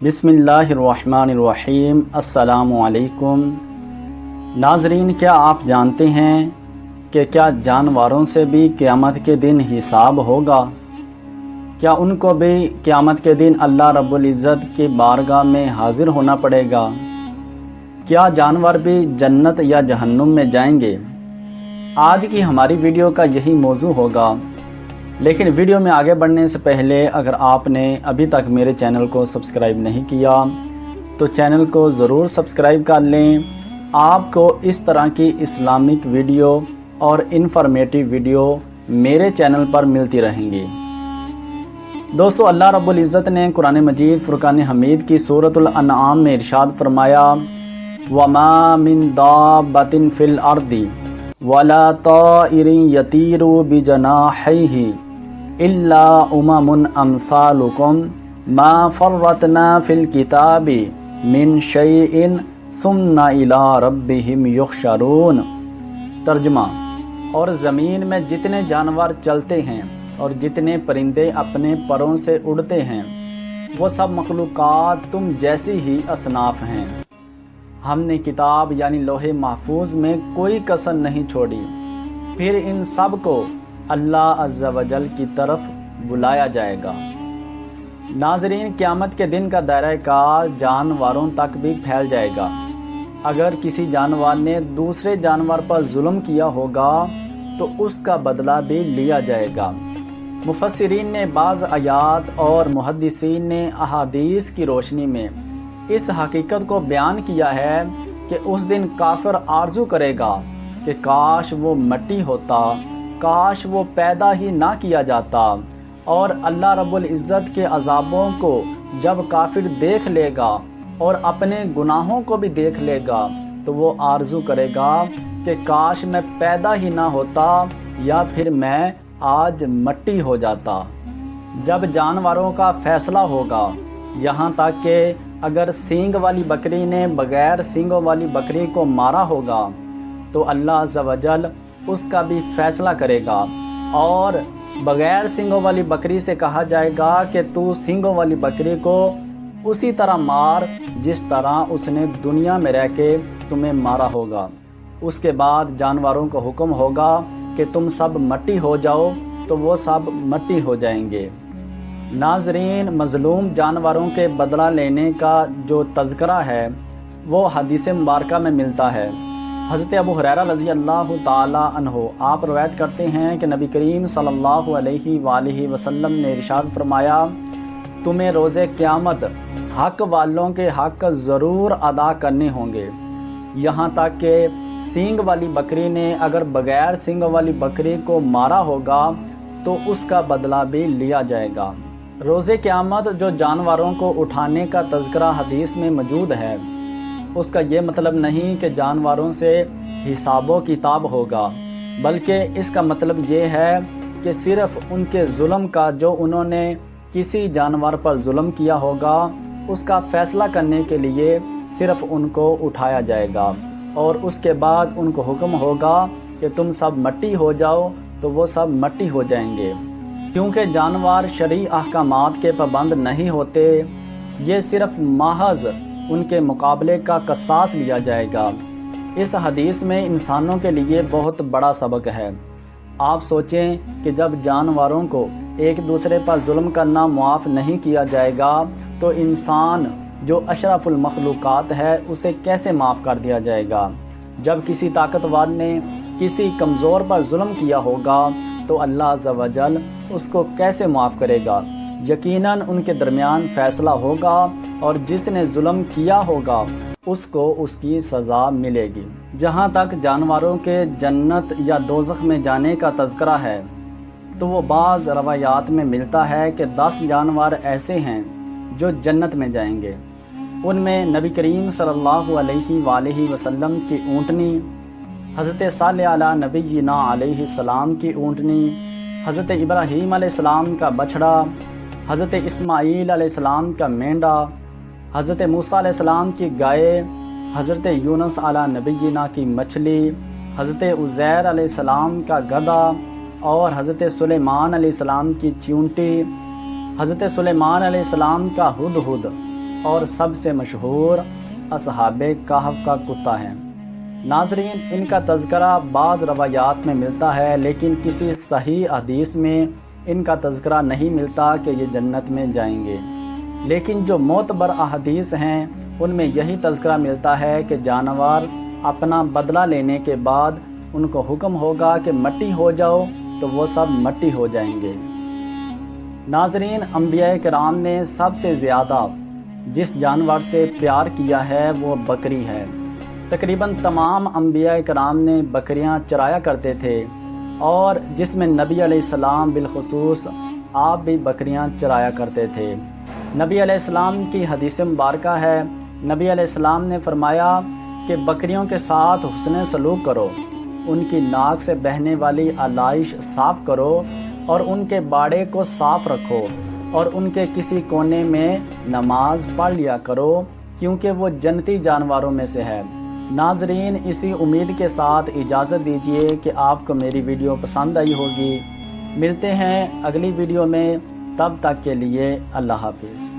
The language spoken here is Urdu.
بسم اللہ الرحمن الرحیم۔ السلام علیکم ناظرین، کیا آپ جانتے ہیں کہ کیا جانوروں سے بھی قیامت کے دن حساب ہوگا؟ کیا ان کو بھی قیامت کے دن اللہ رب العزت کی بارگاہ میں حاضر ہونا پڑے گا؟ کیا جانور بھی جنت یا جہنم میں جائیں گے؟ آج کی ہماری ویڈیو کا یہی موضوع ہوگا، لیکن ویڈیو میں آگے بڑھنے سے پہلے اگر آپ نے ابھی تک میرے چینل کو سبسکرائب نہیں کیا تو چینل کو ضرور سبسکرائب کر لیں۔ آپ کو اس طرح کی اسلامک ویڈیو اور انفارمیٹیو ویڈیو میرے چینل پر ملتی رہیں گی۔ دوستو، اللہ رب العزت نے قرآن مجید فرقان حمید کی سورۃ الانعام میں ارشاد فرمایا، وَمَا مِن دَابَّةٍ فِي الْأَرْضِ وَلَا طَائِرٍ يَطِيرُ بِجَنَاحَيْهِ إِلَّا أُمَمٌ أَمْثَالُكُمْ مَا فَرَّطْنَا فِي الْكِتَابِ مِنْ شَيْءٍ ثُمَّ إِلَىٰ رَبِّهِمْ يُحْشَرُونَ۔ ترجمہ: اور زمین میں جتنے جانور چلتے ہیں اور جتنے پرندے اپنے پروں سے اڑتے ہیں، وہ سب مخلوقات تم جیسی ہی اصناف ہیں۔ ہم نے کتاب یعنی لوح محفوظ میں کوئی کسر نہیں چھوڑی، پھر ان سب کو اللہ عز و جل کی طرف بلایا جائے گا۔ ناظرین، قیامت کے دن کا دائرہ کار جانوروں تک بھی پھیل جائے گا۔ اگر کسی جانور نے دوسرے جانور پر ظلم کیا ہوگا تو اس کا بدلہ بھی لیا جائے گا۔ مفسرین نے بعض آیات اور محدثین نے احادیث کی روشنی میں اس حقیقت کو بیان کیا ہے کہ اس دن کافر آرزو کرے گا کہ کاش وہ مٹی ہوتا، کاش وہ پیدا ہی نہ کیا جاتا، اور اللہ رب العزت کے عذابوں کو جب کافر دیکھ لے گا اور اپنے گناہوں کو بھی دیکھ لے گا تو وہ آرزو کرے گا کہ کاش میں پیدا ہی نہ ہوتا یا پھر میں آج مٹی ہو جاتا۔ جب جانوروں کا فیصلہ ہوگا، یہاں تک کہ اگر سینگ والی بکری نے بغیر سینگوں والی بکری کو مارا ہوگا تو اللہ عز و جل اس کا بھی فیصلہ کرے گا، اور بغیر سینگوں والی بکری سے کہا جائے گا کہ تو سینگوں والی بکری کو اسی طرح مار جس طرح اس نے دنیا میں رہ کے تمہیں مارا ہوگا۔ اس کے بعد جانوروں کو حکم ہوگا کہ تم سب مٹی ہو جاؤ، تو وہ سب مٹی ہو جائیں گے۔ ناظرین، مظلوم جانوروں کے بدلہ لینے کا جو تذکرہ ہے وہ حدیث مبارکہ میں ملتا ہے۔ حضرت ابو ہریرہ رضی اللہ تعالی عنہ آپ روایت کرتے ہیں کہ نبی کریم صلی اللہ علیہ وآلہ وسلم نے ارشاد فرمایا، تمہیں روز قیامت حق والوں کے حق ضرور ادا کرنے ہوں گے، یہاں تک کہ سینگ والی بکری نے اگر بغیر سینگ والی بکری کو مارا ہوگا تو اس کا بدلہ بھی لیا جائے گا۔ روز قیامت جو جانوروں کو اٹھانے کا تذکرہ حدیث میں موجود ہے، اس کا یہ مطلب نہیں کہ جانوروں سے حساب و کتاب ہوگا، بلکہ اس کا مطلب یہ ہے کہ صرف ان کے ظلم کا، جو انہوں نے کسی جانور پر ظلم کیا ہوگا، اس کا فیصلہ کرنے کے لیے صرف ان کو اٹھایا جائے گا، اور اس کے بعد ان کو حکم ہوگا کہ تم سب مٹی ہو جاؤ، تو وہ سب مٹی ہو جائیں گے۔ کیونکہ جانور شرعی احکامات کے پابند نہیں ہوتے، یہ صرف محض ان کے مقابلے کا قصاص لیا جائے گا۔ اس حدیث میں انسانوں کے لیے بہت بڑا سبق ہے۔ آپ سوچیں کہ جب جانوروں کو ایک دوسرے پر ظلم کرنا معاف نہیں کیا جائے گا تو انسان جو اشرف المخلوقات ہے اسے کیسے معاف کر دیا جائے گا؟ جب کسی طاقتور نے کسی کمزور پر ظلم کیا ہوگا تو اللہ عز و جل اس کو کیسے معاف کرے گا؟ یقیناً ان کے درمیان فیصلہ ہوگا، اور جس نے ظلم کیا ہوگا اس کو اس کی سزا ملے گی۔ جہاں تک جانوروں کے جنت یا دوزخ میں جانے کا تذکرہ ہے تو وہ بعض روایات میں ملتا ہے کہ 10 جانور ایسے ہیں جو جنت میں جائیں گے۔ ان میں نبی کریم صلی اللہ علیہ وآلہ وسلم کی اونٹنی، حضرت صالح علی نبینا علیہ السلام کی اونٹنی، حضرت ابراہیم علیہ السلام کا بچھڑا، حضرت اسماعیل علیہ السلام کا مینڈا، حضرت موسیٰ علیہ السلام کی گائے، حضرت یونس علی نبینا کی مچھلی، حضرت عزیر علیہ السلام کا گدھا، اور حضرت سلیمان علیہ السلام کی چیونٹی، حضرت سلیمان علیہ السلام کا ہدہد، اور سب سے مشہور اصحاب کہف کا کتا ہے۔ ناظرین، ان کا تذکرہ بعض روایات میں ملتا ہے، لیکن کسی صحیح حدیث میں ان کا تذکرہ نہیں ملتا کہ یہ جنت میں جائیں گے، لیکن جو معتبر احادیث ہیں ان میں یہی تذکرہ ملتا ہے کہ جانور اپنا بدلہ لینے کے بعد ان کو حکم ہوگا کہ مٹی ہو جاؤ، تو وہ سب مٹی ہو جائیں گے۔ ناظرین، انبیاء کرام نے سب سے زیادہ جس جانور سے پیار کیا ہے وہ بکری ہے۔ تقریباً تمام انبیاء کرام نے بکریاں چرایا کرتے تھے، اور جس میں نبی علیہ السلام بالخصوص آپ بھی بکریاں چرایا کرتے تھے۔ نبی علیہ السلام کی حدیث مبارکہ ہے، نبی علیہ السلام نے فرمایا کہ بکریوں کے ساتھ حسن سلوک کرو، ان کی ناک سے بہنے والی علائش صاف کرو، اور ان کے باڑے کو صاف رکھو، اور ان کے کسی کونے میں نماز پڑھ لیا کرو، کیونکہ وہ جنتی جانوروں میں سے ہے۔ ناظرین، اسی امید کے ساتھ اجازت دیجیے کہ آپ کو میری ویڈیو پسند آئی ہوگی۔ ملتے ہیں اگلی ویڈیو میں، تب تک کے لیے اللہ حافظ۔